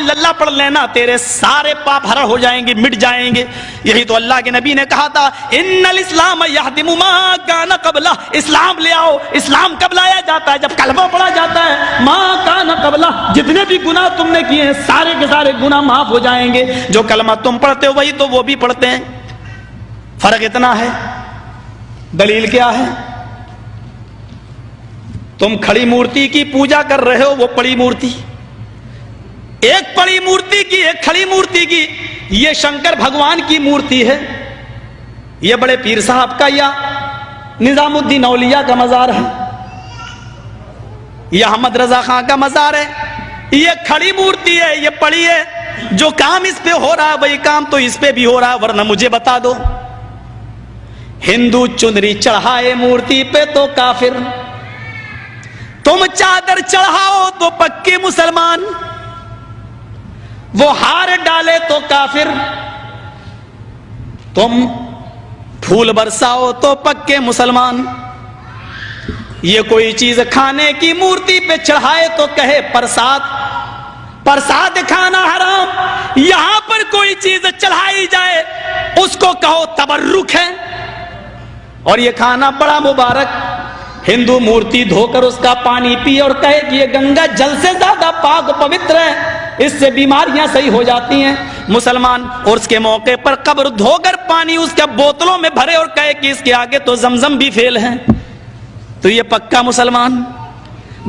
الا اللہ پڑھ لینا تیرے سارے پاپ ہرا ہو جائیں گے، مٹ جائیں گے۔ یہی تو اللہ کے نبی نے کہا تھا ان الاسلام یہدم ما کان قبلہ، اسلام لے آؤ۔ اسلام کب لایا جاتا ہے؟ جب کلمہ پڑھا جاتا ہے۔ ما کان قبلہ، جتنے بھی گناہ تم نے کیے ہیں سارے کے سارے گناہ معاف ہو جائیں گے۔ جو کلمہ تم پڑھتے ہو وہی تو وہ بھی پڑھتے ہیں، فرق اتنا ہے۔ دلیل کیا ہے؟ تم کھڑی مورتی کی پوجا کر رہے ہو، وہ پڑی مورتی، ایک پڑی مورتی کی ایک کھڑی مورتی کی۔ یہ شنکر بھگوان کی مورتی ہے، یہ بڑے پیر صاحب کا یا نظام الدین اولیاء کا مزار ہے، یہ احمد رضا خان کا مزار ہے۔ یہ کھڑی مورتی ہے، یہ پڑی ہے۔ جو کام اس پہ ہو رہا ہے وہی کام تو اس پہ بھی ہو رہا ہے، ورنہ مجھے بتا دو ہندو چنری چڑھائے مورتی پہ تو کافر، تم چادر چڑھاؤ تو پکے مسلمان، وہ ہار ڈالے تو کافر، تم پھول برساؤ تو پکے مسلمان۔ یہ کوئی چیز کھانے کی مورتی پہ چڑھائے تو کہے پرساد، پرساد کھانا حرام۔ یہاں پر کوئی چیز چڑھائی جائے اس کو کہو تبرک ہے، اور یہ کھانا بڑا مبارک۔ ہندو مورتی دھو کر اس کا پانی پی اور کہے کہ یہ گنگا جل سے زیادہ پاک و پوتر ہے، اس سے بیماریاں صحیح ہو جاتی ہیں۔ مسلمان اور اس کے موقع پر قبر دھو کر پانی اس کے بوتلوں میں بھرے اور کہے کہ اس کے آگے تو زمزم بھی فیل ہے، تو یہ پکا مسلمان۔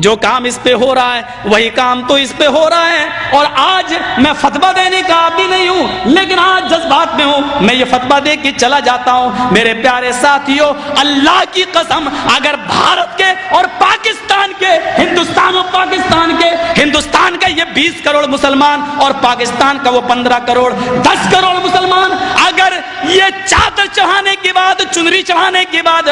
جو کام اس پہ ہو رہا ہے وہی کام تو اس پہ ہو رہا ہے۔ اور آج میں فتویٰ دینے کا عادی نہیں ہوں، لیکن آج جذبات میں ہوں، میں یہ فتویٰ دے کے چلا جاتا ہوں۔ میرے پیارے ساتھیوں، اللہ کی قسم، اگر بھارت کے اور پاکستان کے، ہندوستان اور پاکستان کے، ہندوستان کا یہ 20 کروڑ مسلمان اور پاکستان کا وہ 15 کروڑ 10 کروڑ مسلمان، اگر یہ چادر چڑھانے کے بعد، چنری چڑھانے کے بعد،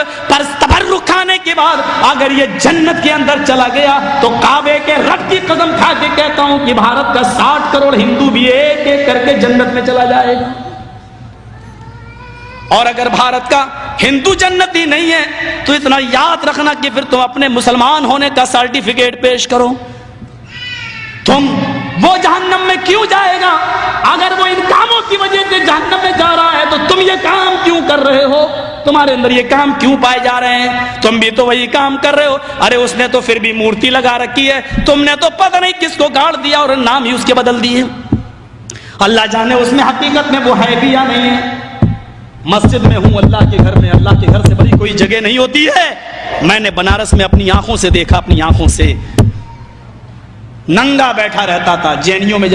تبرک کھانے کے بعد اگر یہ جنت کے اندر چلا گیا تو کعبے کے رب کی قسم کھا کے کہتا ہوں کہ بھارت کا 60 کروڑ ہندو بھی ایک ایک کر کے جنت میں چلا جائے گا۔ اور اگر بھارت کا ہندو جنتی نہیں ہے تو اتنا یاد رکھنا کہ پھر تم اپنے مسلمان ہونے کا سرٹیفکیٹ پیش کرو۔ تم وہ جہنم میں کیوں جائے گا؟ اگر وہ ان کاموں کی وجہ سے جہنم میں جا رہا ہے تو تم یہ کام کیوں کر رہے ہو؟ تمہارے اندر یہ کام کیوں پائے جا رہے ہیں؟ تم بھی تو وہی کام کر رہے ہو۔ ارے اس نے تو پھر بھی مورتی لگا رکھی ہے، تم نے تو پتہ نہیں کس کو گاڑ دیا اور نام ہی اس کے بدل دیے۔ اللہ جانے اس میں حقیقت میں وہ ہے بھی یا نہیں ہے۔ مسجد میں ہوں، اللہ کے گھر میں، اللہ کے گھر سے بڑی کوئی جگہ نہیں ہوتی ہے۔ میں نے بنارس میں اپنی آنکھوں سے دیکھا، اپنی آنکھوں سے، ننگا بیٹھا رہتا تھا جے این یو میں،